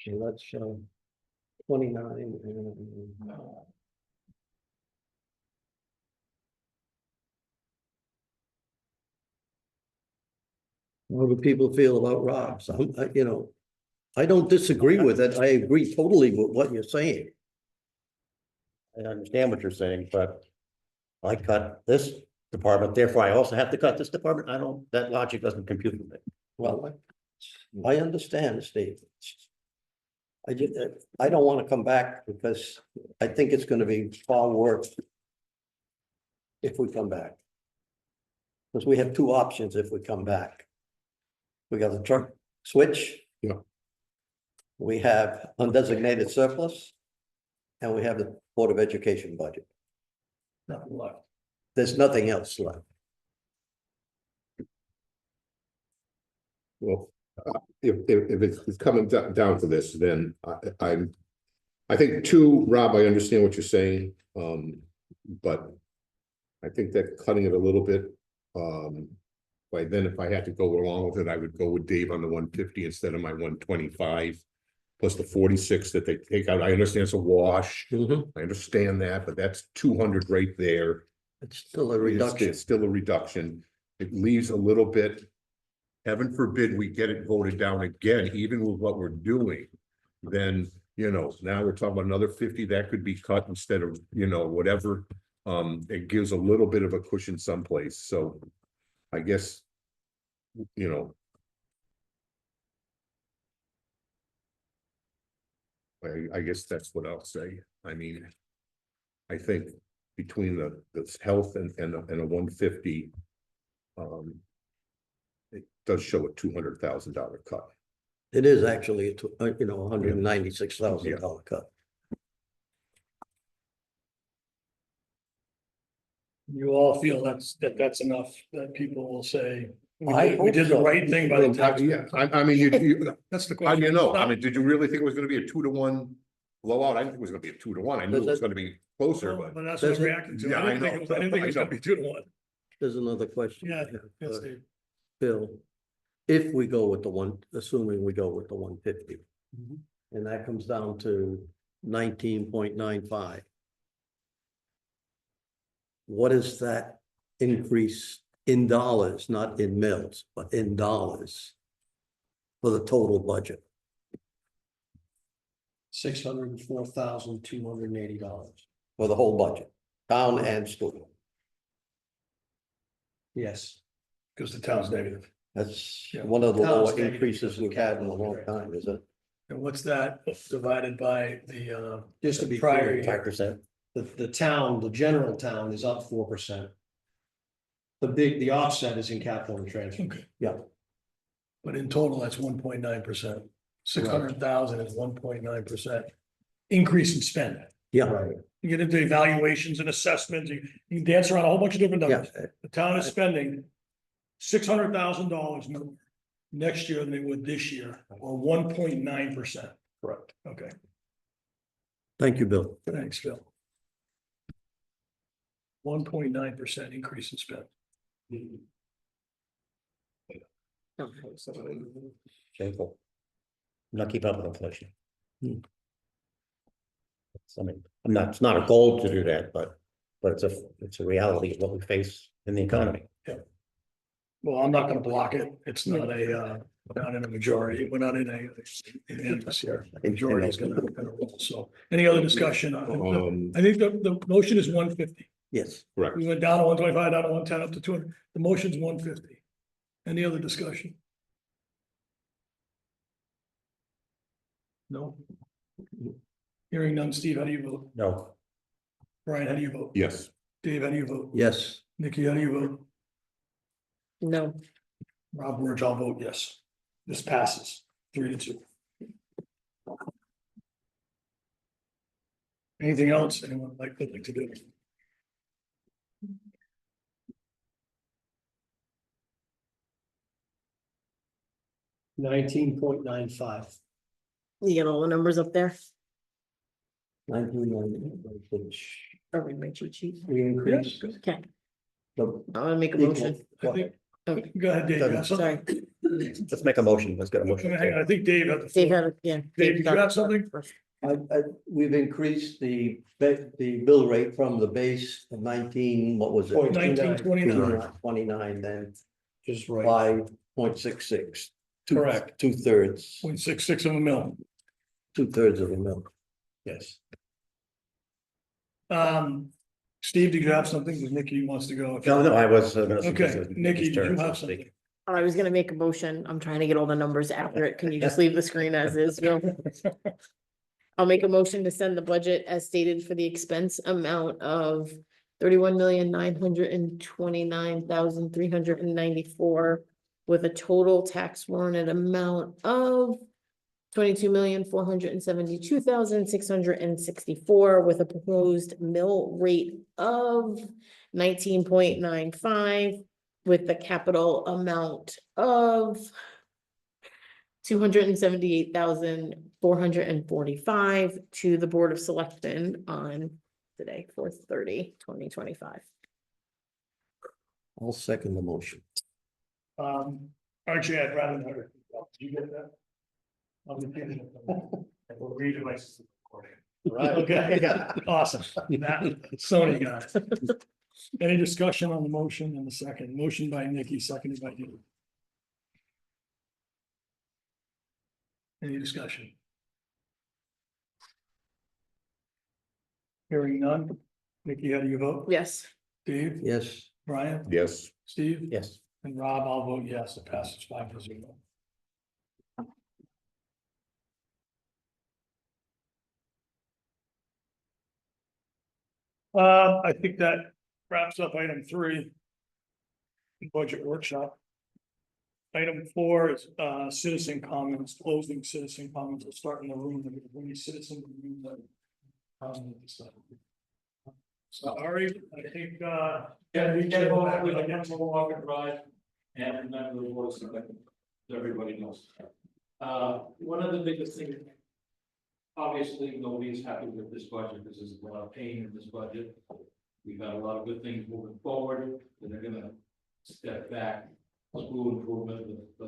B: So let's show 29 and. How do people feel about Rob's? I don't disagree with it. I agree totally with what you're saying.
F: I understand what you're saying, but I cut this department, therefore I also have to cut this department. That logic doesn't compute with me.
B: Well, I understand, Steve. I don't want to come back because I think it's gonna be far worse if we come back. Because we have 2 options if we come back. We got the truck switch.
E: Yeah.
B: We have undesignated surplus. And we have the Board of Education budget.
A: Nothing left.
B: There's nothing else left.
E: well, if it's coming down to this, then I think 2, Rob, I understand what you're saying, but I think that cutting it a little bit, but then if I had to go along with it, I would go with Dave on the 150 instead of my 125. Plus the 46 that they take out. I understand it's a wash. I understand that, but that's 200 right there.
B: It's still a reduction.
E: It's still a reduction. It leaves a little bit. Heaven forbid we get it voted down again, even with what we're doing. Then, now we're talking about another 50 that could be cut instead of, whatever. It gives a little bit of a cushion someplace. So I guess, I guess that's what I'll say. I mean, I think between the health and a 150, it does show a $200,000 cut.
B: It is actually, $196,000 cut.
A: You all feel that's enough, that people will say,
B: I
A: we did the
B: hope so.
A: right thing by the tax.
E: Yeah, I mean,
A: That's the
E: how
A: question.
E: do you know? I mean, did you really think it was gonna be a 2-to-1 blowout? I didn't think it was gonna be a 2-to-1. I knew it was gonna be closer,
A: But
E: but.
A: that's what I
B: Does it-
A: reacted to.
E: Yeah,
A: I didn't
E: I
A: think
E: know.
A: it was
E: I
A: gonna
E: know.
A: be 2-to-1.
B: There's another question.
A: Yeah,
B: I have,
A: yes, Dave.
B: Bill, if we go with assuming we go with the 150.
A: Mhm.
B: And that comes down to 19.95. What is that increase in dollars, not in mils, but in dollars? For the total budget?
C: $604,280.
B: For the whole budget, town and school.
C: Yes.
A: Because the town's negative.
B: That's
A: Yeah.
B: one of the
C: Town's
B: lower
C: negative
B: increases
C: because of
B: we've had in a
C: capital
B: long
C: grant.
B: time, is it?
A: And what's that divided by the,
C: Just to be
A: Prior
C: clear,
A: year.
F: 5%.
C: the town, the general town is up 4%. The offset is in capital and transfer.
A: okay.
B: Yeah.
A: But in total, that's 1.9%. 600,000 is 1.9% increase in spend.
B: Yeah,
C: Right.
A: You get into evaluations and assessments, you can dance around a whole bunch of different
B: yeah,
A: numbers. The town is spending $600,000 more next year than they would this year, or 1.9%.
C: Correct.
A: Okay,
B: thank you, Bill.
A: thanks, Phil. 1.9% increase in spend.
F: Shameful. Not keep up with inflation.
B: Hmm.
F: I mean, it's not a goal to do that, but it's a reality of what we face in the economy.
A: Well, I'm not gonna block it. It's not not in a majority. We're not in a unanimous here. Majority is gonna roll. So any other discussion on it? I think the motion is 150.
B: Yes,
E: Correct.
A: We went down to 125, down to 110, up to 200. The motion's 150. Any other discussion? No? Hearing none. Steve, how do you vote?
F: No,
A: Brian, how do you vote?
E: Yes.
A: Dave, how do you vote?
B: yes,
A: Nikki, how do you vote?
D: No,
A: Rob Burge, I'll vote yes. This passes 3-2. Anything else anyone would like to do?
C: $19.95.
D: you get all the numbers up there,
B: 19, which
D: or read my cheat sheet.
B: we
A: Yes,
B: increased.
A: good.
D: Okay,
B: the
D: I'm gonna make a
B: equal-
D: motion.
A: I think,
D: Okay,
A: go ahead, Dave. you have something?
D: sorry,
F: let's make a motion. Let's get a motion.
A: Hang on, I think Dave had the
D: Dave
A: floor.
D: had, yeah.
A: Dave, did you
D: got
A: have
D: it
A: something?
D: first.
B: We've increased the bill rate from the base of 19, what was it?
A: 1929.
B: 29 then,
C: Just right.
B: by 0.66.
C: Correct.
B: 2/3,
A: 0.66 of a mil.
B: 2/3 of a mil.
C: Yes.
A: Steve, did you have something? Because Nikki wants to go.
F: No, I was.
A: Okay, Nikki, did you have something?
D: I was gonna make a motion. I'm trying to get all the numbers accurate. Can you just leave the screen as is, Bill? I'll make a motion to send the budget as stated for the expense amount of 31,929,394 with a total tax warranted amount of 22,472,664 with a proposed mill rate of 19.95 with the capital amount of 278,445 to the Board of Selectmen on today, 4/30/2025.
B: I'll second the motion.
A: Actually, I'd rather not. Did you get that? I'll repeat it. We'll read it.
C: Right.
A: Okay, awesome. That, Sony got it. Any discussion on the motion in the second? Motion by Nikki, seconded by you. Any discussion? Hearing none. Nikki, how do you vote?
D: Yes,
A: Dave,
B: Yes,
A: Brian,
E: Yes.
A: Steve?
F: Yes,
A: And Rob, I'll vote yes, it passes 5-0. I think that wraps up item 3. Budget workshop. Item 4 is citizen comments, closing citizen comments. We'll start in the room. When you citizen. So Ari, I think
G: Yeah, we can go with the Council Walker Drive and remember the voice of it, everybody knows. One of the biggest things. Obviously, nobody's happy with this budget, because there's a lot of pain in this budget. We've got a lot of good things moving forward, and they're gonna step back. School improvement with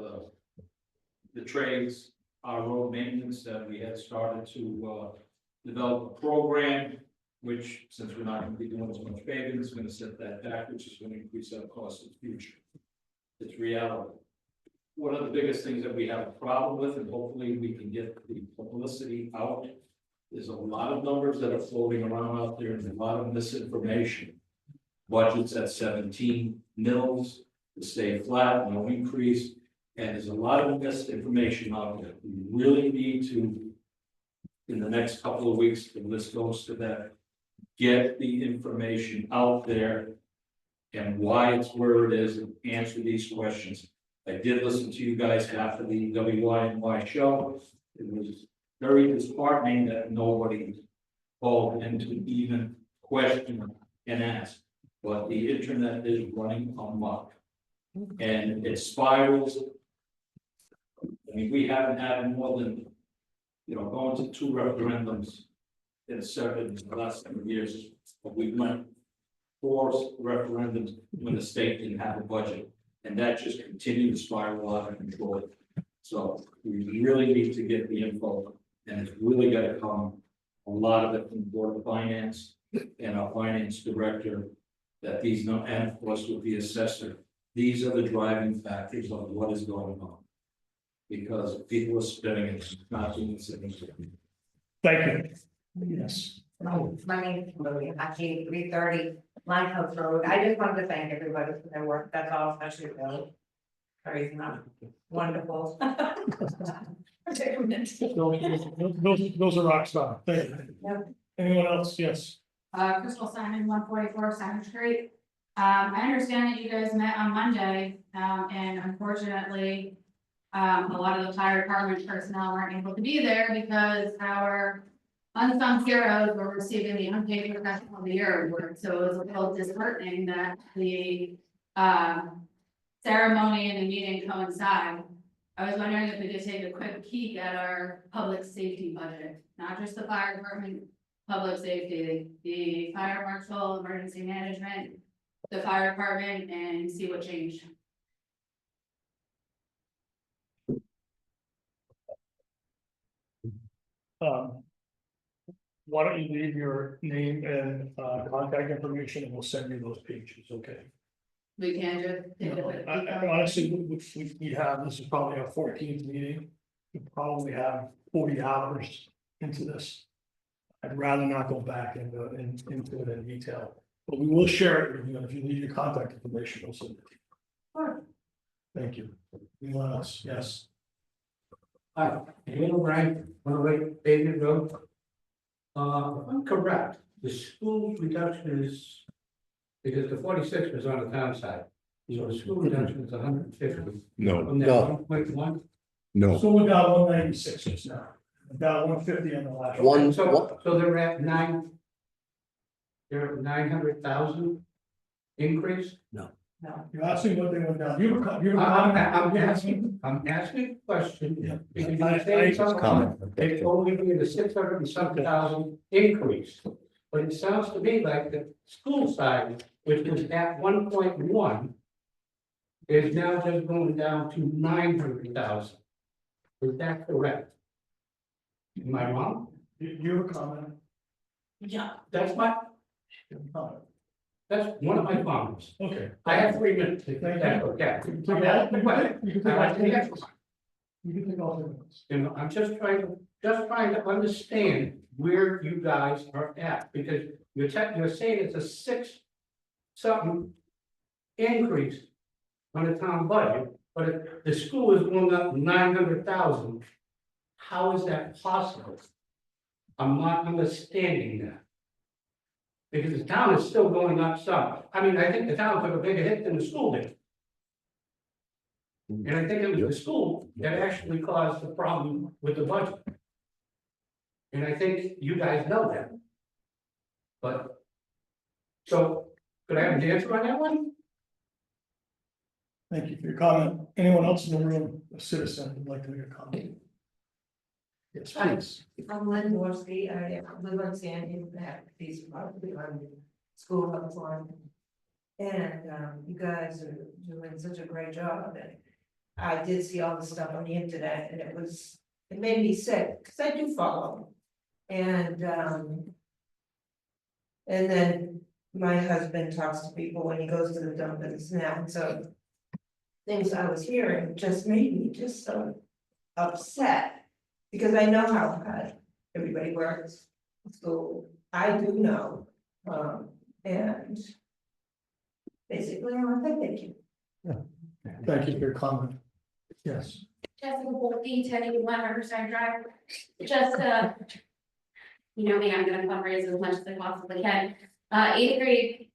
G: the trades, our road maintenance that we had started to develop a program, which, since we're not gonna be doing as much paving, is gonna set that back, which is gonna increase our costs in the future. It's reality. One of the biggest things that we have a problem with, and hopefully we can get the publicity out, there's a lot of numbers that are floating around out there and a lot of misinformation. Budgets at 17 mils, to stay flat, no increase, and there's a lot of misinformation out there. We really need to, in the next couple of weeks, the list goes to that, get the information out there and why it's where it is, and answer these questions. I did listen to you guys after the WINY show. It was very disheartening that nobody called in to even question and ask. But the internet is running amok. And it spirals. I mean, we haven't had more than, going to 2 referendums in the last 7 years. But we went 4 referendums when the state didn't have a budget. And that just continued to spiral out of control. So we really need to get the info, and it's really got to come, a lot of it from the Board of Finance and our finance director, that these, and of course with the assessor, these are the driving factors of what is going on. Because people are spending it, not doing it.
A: Thank you. Yes.
H: My name is Lily, actually 330 Line House Road. I just wanted to thank everybody for their work. That's all, especially Bill. Very wonderful.
A: Those are rock star. Thank you.
H: Yep.
A: Anyone else? Yes.
I: Crystal Simon, 144 Simon Street. I understand that you guys met on Monday, and unfortunately, a lot of the fire department personnel weren't able to be there because our unsung heroes were receiving the unpaid professional of the year award. So it was a little disheartening that the ceremony and the meeting coincide. I was wondering if we could take a quick peek at our public safety budget, not just the fire department, public safety, the fire marshal, emergency management, the fire department, and see what changed.
A: Why don't you leave your name and contact information, and we'll send you those pages, okay?
I: We can just take a quick peek.
A: Honestly, we have, this is probably our 14th meeting. We probably have 40 hours into this. I'd rather not go back into it in detail, but we will share it with you, and if you leave your contact information, we'll send it to you.
I: Sure.
A: Thank you. Anyone else? Yes.
J: Hi, Neil Brian, 108 David Road. If I'm correct, the school reduction is, because the 46 was on the town side, so the school reduction is 150.
E: No,
J: From that
B: No.
J: 1.1.
E: no,
A: So we got 196 just now, about 150 on the last.
B: One-
J: So they're at 900,000 increase?
H: No.
A: You're asking what they went down. You're
J: I'm asking a question.
A: Yeah.
J: Because you're saying something, they told me the 600 and something thousand increase. But it sounds to me like the school side, which was at 1.1, is now just going down to 900,000. Is that correct? Am I wrong?
A: You have a comment?
J: Yeah. That's one of my comments.
A: Okay.
J: I have 3 minutes. If that's okay.
A: You can take all- you can take
J: I
A: all
J: like to
A: 3
J: get-
A: minutes. You can take all 3 minutes.
J: You know, I'm just trying to understand where you guys are at, because you're saying it's a 6-something increase on the town budget, but if the school is going up 900,000, how is that possible? I'm not understanding that. Because the town is still going up some. I mean, I think the town took a bigger hit than the school did. And I think it was the school that actually caused the problem with the budget. And I think you guys know that. But, so, could I have an answer on that one?
A: Thank you for your comment. Anyone else in the room, a citizen, would like to make a comment? Yes, please.
H: I'm Lynn Morski, I live on Sandy, that piece of school up for. And you guys are doing such a great job, and I did see all the stuff on the internet, and it made me sick, because I do follow And, and then my husband talks to people when he goes to the dump and SNAP, and so things I was hearing just made me just so upset, because I know how hard everybody works. So I do know, and basically I want to thank you.
A: Thank you for your comment. Yes.
I: Jessica Bolte, 1081 Riverside Drive. Just, you know me, I'm gonna fundraise as much as I possibly can. Eighth grade,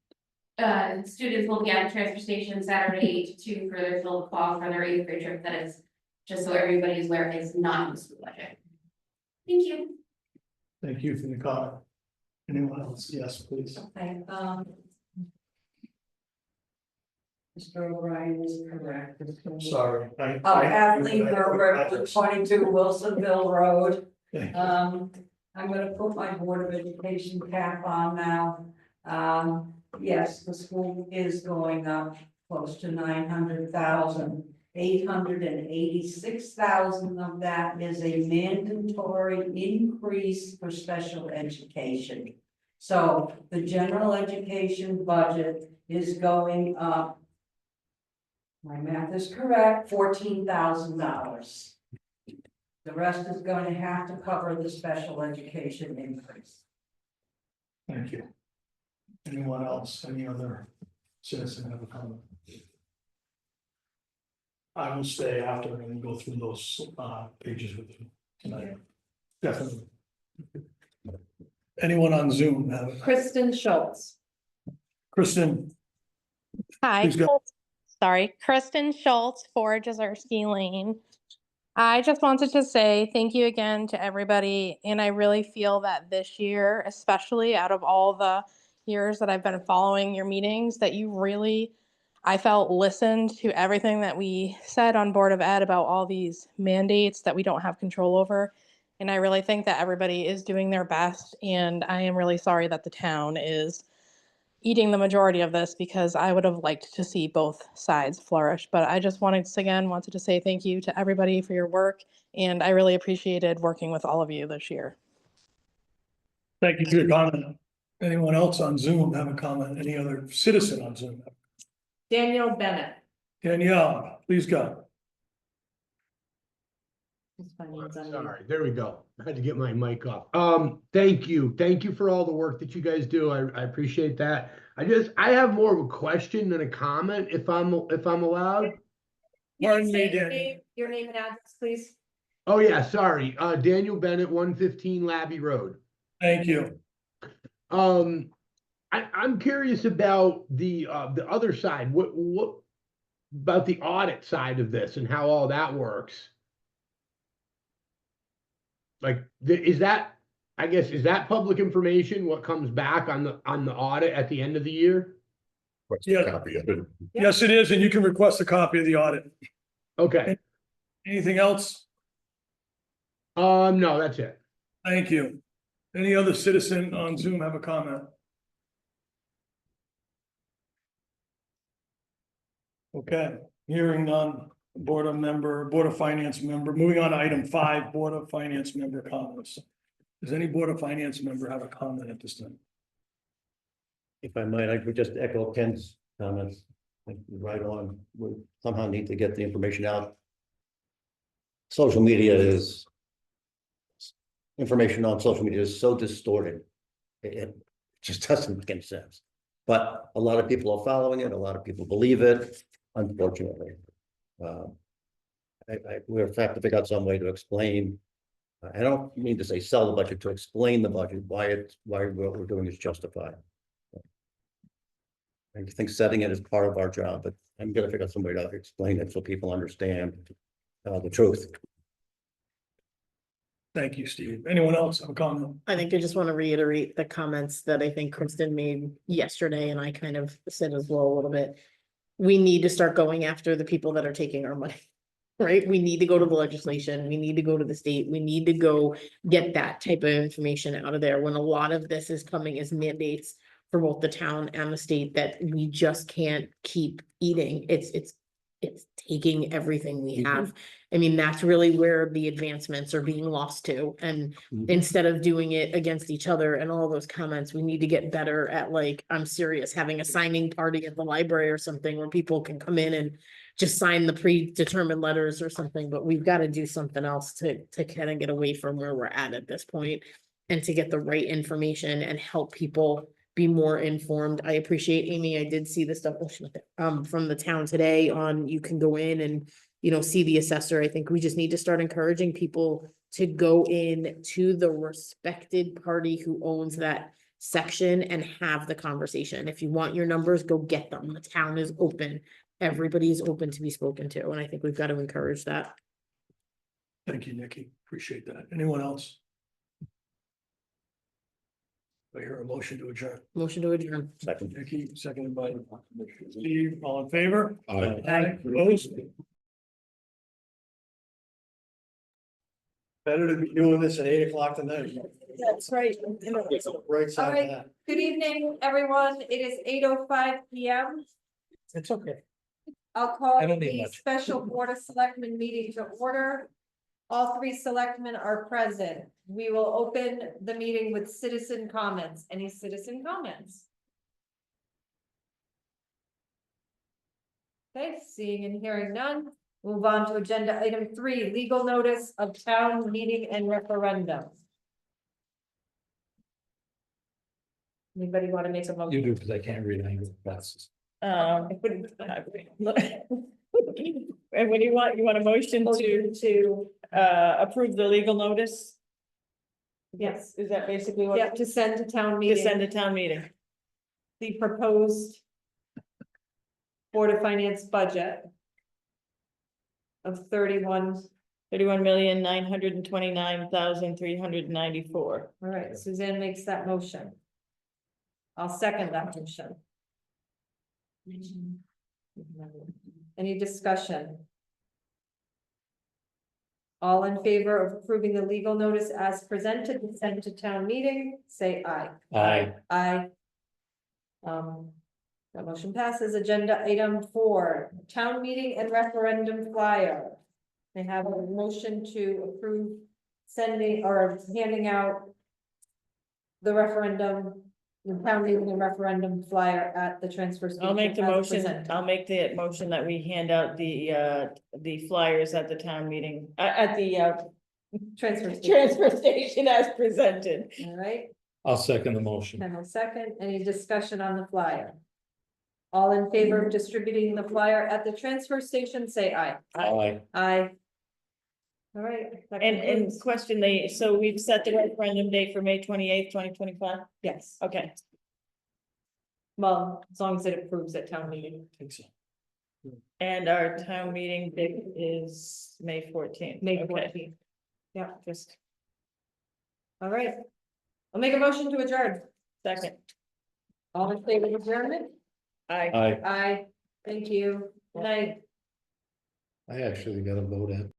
I: students will be at the transfer station Saturday 8 to 2 for their fill the fall for their eighth grade trip. That is, just so everybody is aware, is not in the school budget. Thank you.
A: Thank you for the comment. Anyone else? Yes, please.
H: Okay, Mr. O'Brien is correct.
A: Sorry.
H: Kathleen Herbert, 22 Wilsonville Road.
A: Okay.
H: I'm gonna put my Board of Education cap on now. Yes, the school is going up close to 900,000. 886,000 of that is a mandatory increase for special education. So the general education budget is going up. My math is correct, $14,000. The rest is going to have to cover the special education increase.
A: Thank you. Anyone else? Any other citizen have a comment? I will stay after and go through those pages with you tonight. Definitely. Anyone on Zoom have it?
D: Kristen Schultz.
A: Kristen,
K: Hi,
A: please go.
K: sorry, Kristen Schultz for Jezersky Lane. I just wanted to say thank you again to everybody, and I really feel that this year, especially out of all the years that I've been following your meetings, that you really, I felt, listened to everything that we said on Board of Ed about all these mandates that we don't have control over. And I really think that everybody is doing their best, and I am really sorry that the town is eating the majority of this, because I would have liked to see both sides flourish. But I just wanted to say thank you to everybody for your work, and I really appreciated working with all of you this year.
A: Thank you for your comment. Anyone else on Zoom have a comment? Any other citizen on Zoom?
D: Danielle Bennett.
A: Danielle, please go.
L: Sorry, there we go. I had to get my mic off. Thank you. Thank you for all the work that you guys do. I appreciate that. I have more of a question than a comment, if I'm allowed.
A: Pardon me, Daniel.
D: Your name and address, please.
L: Oh, yeah, sorry. Daniel Bennett, 115 Labby Road.
A: Thank you.
L: I'm curious about the other side. What about the audit side of this and how all that works? Like, is that public information, what comes back on the audit at the end of the year?
E: What's the
A: Yeah.
E: copy of it?
A: Yes, it is, and you can request a copy of the audit.
L: Okay.
A: Anything else?
L: No, that's it.
A: Thank you. Any other citizen on Zoom have a comment? Okay, hearing none. Board of Finance member, moving on to item 5, Board of Finance member comments. Does any Board of Finance member have a comment at this time?
F: If I might, I would just echo Ken's comments. Like, right on, we somehow need to get the information out. Social media information on social media is so distorted. It just doesn't make any sense. But a lot of people are following it, a lot of people believe it, unfortunately. We have to figure out some way to explain. I don't mean to say sell the budget, to explain the budget, why what we're doing is justified. I think setting it is part of our job, but I'm gonna figure out some way to explain it so people understand the truth.
A: Thank you, Steve. Anyone else have a comment?
D: I think I just want to reiterate the comments that I think Kristen made yesterday, and I kind of said as well a little bit. We need to start going after the people that are taking our money, right? We need to go to the legislation. We need to go to the state. We need to go get that type of information out of there when a lot of this is coming as mandates for both the town and the state that we just can't keep eating. It's taking everything we have. I mean, that's really where the advancements are being lost to, and
B: Mhm.
D: instead of doing it against each other and all those comments, we need to get better at, like, I'm serious, having a signing party at the library or something where people can come in and just sign the predetermined letters or something, but we've got to do something else to kind of get away from where we're at this point and to get the right information and help people be more informed. I appreciate, Amy, I did see the stuff from the town today on, you can go in and, you know, see the assessor. I think we just need to start encouraging people to go in to the respected party who owns that section and have the conversation. If you want your numbers, go get them. The town is open. Everybody is open to be spoken to, and I think we've got to encourage that.
A: Thank you, Nikki. Appreciate that. Anyone else? I hear a motion to adjourn.
D: Motion to adjourn.
F: Second.
A: Nikki, seconded by Steve, all in favor?
E: Aye.
A: Opposed?
C: Better to be doing this at 8 o'clock tonight.
H: That's right.
C: Right side of
H: Alright.
C: that.
H: Good evening, everyone. It is 8:05 PM.
C: It's okay.
H: I'll call
C: I don't need
H: the
C: much.
H: special board of selectmen meeting to order. All three selectmen are present. We will open the meeting with citizen comments. Any citizen comments? Okay, seeing and hearing none, move on to agenda item 3, legal notice of town meeting and referendum. Anybody want to make a motion?
F: You do, because I can't read English glasses.
D: And what do you want? You want a motion
H: To,
D: approve the legal notice?
H: yes,
D: Is that basically
H: yeah, to send to town meeting.
D: to town meeting?
H: The proposed Board of Finance budget of
D: 31,929,394.
H: All right, Suzanne makes that motion. I'll second that motion. Any discussion? All in favor of approving the legal notice as presented and sent to town meeting, say aye.
F: Aye.
H: Aye. That motion passes. Agenda item 4, town meeting and referendum flyer. They have a motion to approve sending or handing out the referendum, the town meeting and referendum flyer at the transfer station.
D: I'll make the
H: as
D: motion,
H: presented.
D: I'll make the motion that we hand out the flyers at the town meeting, at the
H: Transfer station.
D: transfer station as presented.
H: All right,
F: I'll second the motion.
H: and a second, any discussion on the flyer? All in favor of distributing the flyer at the transfer station, say aye.
F: Aye.
H: Aye. All right. that
D: And
H: concludes-
D: question, so we've set the referendum date for May 28th, 2025?
H: Yes,
D: Okay.
H: well, as long as it approves at town meeting.
A: I think so.
D: And our town meeting date is May 14th.
H: May
D: Okay.
H: 14th. Yeah,
D: Just
H: all right. I'll make a motion to adjourn.
D: second.
H: All in favor of adjournment?
D: Aye.
F: Aye.
H: Aye. Thank you. Good night.
F: I actually got a vote in.